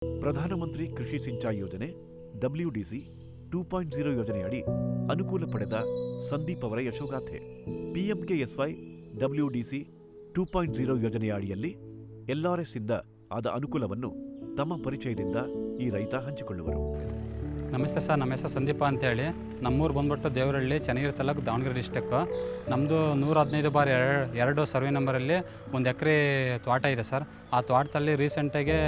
ಪ್ರಧಾನಮಂತ್ರಿ ಕೃಷಿ ಸಿಂಚಾಯಿ ಯೋಜನೆ WDC 2.0 ಯೋಜನೆಯಡಿ ಅನುಕೂಲ ಪಡೆದ ಸಂದೀಪ್ ಅವರ ಯಶೋಗಾಥೆ. PMKSY WDC 2.0 ಯೋಜನೆಯ ಅಡಿಯಲ್ಲಿ LRS ಇಂದ ಆದ ಅನುಕೂಲವನ್ನು ತಮ್ಮ ಪರಿಚಯದಿಂದ ಈ ರೈತ ಹಂಚಿಕೊಳ್ಳುವರು. ನಮಸ್ತೆ ಸರ್, ನಮ್ಮ ಹೆಸರು ಸಂದೀಪ ಅಂತೇಳಿ. ನಮ್ಮೂರು ಬಂದ್ಬಿಟ್ಟು ದೇವರಹಳ್ಳಿ, ಚನ್ನಗಿರಿ ತಾಲೂಕು, ದಾವಣಗೆರೆ ಡಿಸ್ಟಿಕ್ಕು. ನಮ್ಮದು 115/2 ಸರ್ವೆ ನಂಬರಲ್ಲಿ 1 ಎಕರೆ ತೋಟ ಇದೆ ಸರ್. ಆ ತೋಟದಲ್ಲಿ ರೀಸೆಂಟಾಗಿ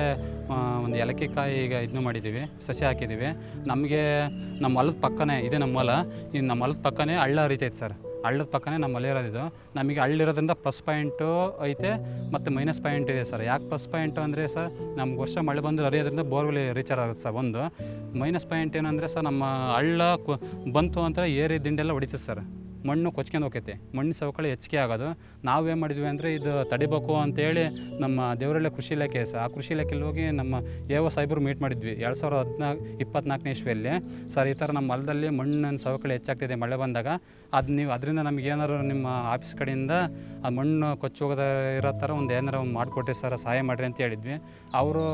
ಒಂದು ಏಲಕ್ಕಿಕಾಯಿ ಈಗ ಇದನ್ನು ಮಾಡಿದ್ದೀವಿ, ಸಸಿ ಹಾಕಿದ್ದೀವಿ. ನಮಗೆ ನಮ್ಮ ಹೊಲದ ಪಕ್ಕನೇ ಇದೆ ನಮ್ಮ ಹೊಲ. ಈ ನಮ್ಮ ಹೊಲದ ಪಕ್ಕನೇ ಹಳ್ಳ ಹರಿತೈತೆ ಸರ್. ಹಳ್ಳದ ಪಕ್ಕನೇ ನಮ್ಮ ಹೊಲ ಇರೋದಿದ್ದು. ನಮಗೆ ಹಳ್ಳಿರೋದ್ರಿಂದ ಪ್ಲಸ್ ಪಾಯಿಂಟು ಐತೆ ಮತ್ತು ಮೈನಸ್ ಪಾಯಿಂಟ್ ಇದೆ ಸರ್. ಯಾಕೆ ಪ್ಲಸ್ ಪಾಯಿಂಟು ಅಂದರೆ ಸರ್, ನಮ್ಗೆ ವರ್ಷ ಮಳೆ ಬಂದು ಹರಿಯೋದ್ರಿಂದ ಬೋರ್ವೆಲ್ ರೀಚಾರ್ಜ್ ಆಗುತ್ತೆ ಸರ್. ಒಂದು ಮೈನಸ್ ಪಾಯಿಂಟ್ ಏನಂದರೆ ಸರ್, ನಮ್ಮ ಹಳ್ಳ ಬಂತು ಅಂತ ಏರಿ ದಿಂಡೆಲ್ಲ ಹೊಡಿತದೆ ಸರ್. ಮಣ್ಣು ಕೊಚ್ಕೊಂಡು ಹೋಗ್ತೈತೆ, ಮಣ್ಣಿನ ಸವಕಳಿ ಹೆಚ್ಚಿಗೆ ಆಗೋದು. ನಾವೇನು ಮಾಡಿದ್ವಿ ಅಂದರೆ ಇದು ತಡಿಬೇಕು ಅಂತೇಳಿ ನಮ್ಮ ದೇವರಹಳ್ಳಿ ಕೃಷಿ ಇಲಾಖೆ ಸರ್, ಆ ಕೃಷಿ ಇಲಾಖೆಯಲ್ಲಿ ಹೋಗಿ ನಮ್ಮ ಸಾಹೇಬರು ಮೀಟ್ ಮಾಡಿದ್ವಿ 2024 ಇಸ್ವಿಯಲ್ಲಿ. ಸರ್, ಈ ಥರ ನಮ್ಮ ಹೊಲದಲ್ಲಿ ಮಣ್ಣಿನ ಸವಕಳಿ ಹೆಚ್ಚಾಗ್ತಿದೆ ಮಳೆ ಬಂದಾಗ. ಅದರಿಂದ ನಮ್ಗೆ ಏನಾರು ನಿಮ್ಮ ಆಫೀಸ್ ಕಡೆಯಿಂದ ಆ ಮಣ್ಣು ಕೊಚ್ಚಿ ಹೋಗೋದ ಇರೋ ಥರ ಏನಾರು ಮಾಡಿಕೊಟ್ರಿ ಸರ್, ಸಹಾಯ ಮಾಡಿರಿ ಅಂತ ಹೇಳಿದ್ವಿ. ಅವರು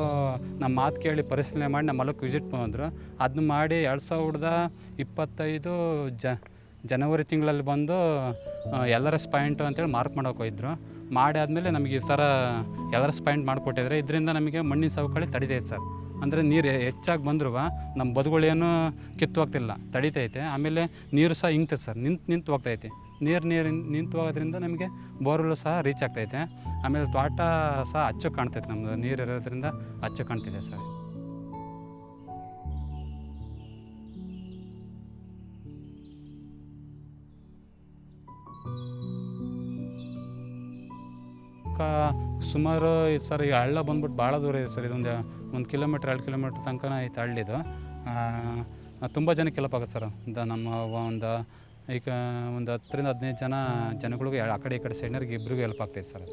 ನಮ್ಮ ಮಾತು ಕೇಳಿ ಪರಿಶೀಲನೆ ಮಾಡಿ ನಮ್ಮ ಹೊಲಕ್ಕೆ ವಿಸಿಟ್ ಬಂದರು. ಅದನ್ನ ಮಾಡಿ 2025 ಜನವರಿ ತಿಂಗಳಲ್ಲಿ ಬಂದು LRS ಪಾಯಿಂಟು ಅಂತೇಳಿ ಮಾರ್ಕ್ ಮಾಡೋಕೆ ಹೋಗಿದ್ರು. ಮಾಡಿ ಆದಮೇಲೆ ನಮಗೆ ಈ ಥರ LRS ಪಾಯಿಂಟ್ ಮಾಡಿಕೊಟ್ಟಿದ್ರೆ ಇದರಿಂದ ನಮಗೆ ಮಣ್ಣಿನ ಸವಕಳಿ ತಡಿತೈತೆ ಸರ್. ಅಂದರೆ ನೀರು ಹೆಚ್ಚಾಗಿ ಬಂದರೂ ನಮ್ಮ ಬದುಗಳೇನು ಕಿತ್ತು ಹೋಗ್ತಿಲ್ಲ, ತಡಿತೈತೆ. ಆಮೇಲೆ ನೀರು ಸಹ ಇಂಗ್ತೈತೆ ಸರ್, ನಿಂತು ಹೋಗ್ತೈತೆ. ನೀರು ನಿಂತು ಹೋಗೋದ್ರಿಂದ ನಮಗೆ ಬೋರ್ವೆಲ್ ಸಹ ರೀಚ್ ಆಗ್ತೈತೆ. ಆಮೇಲೆ ತೋಟ ಸಹ ಅಚ್ಚು ಕಾಣ್ತೈತೆ, ನಮ್ಮದು ನೀರು ಇರೋದ್ರಿಂದ ಅಚ್ಚು ಕಾಣ್ತಿದೆ ಸರ್. ಸುಮಾರು ಸರ್, ಈ ಹಳ್ಳ ಬಂದ್ಬಿಟ್ಟು ಭಾಳ ದೂರ ಇದೆ ಸರ್. ಇದೊಂದು 1 ಕಿಲೋಮೀಟ್ರ್ 2 ಕಿಲೋಮೀಟ್ರ್ ತನಕ ಐತೆ ಹಳ್ಳಿದು. ತುಂಬ ಜನಕ್ಕೆ ಹೆಲ್ಪ್ ಆಗುತ್ತೆ ಸರ್. ನಮ್ಮ ಈಗ ಒಂದು 10-15 ಜನಗಳಿಗೂ ಆ ಕಡೆ ಈ ಕಡೆ ಸೈಡ್ನವ್ರಿಗೆ ಇಬ್ಬರಿಗೂ ಹೆಲ್ಪ್ ಆಗ್ತೈತೆ ಸರ್.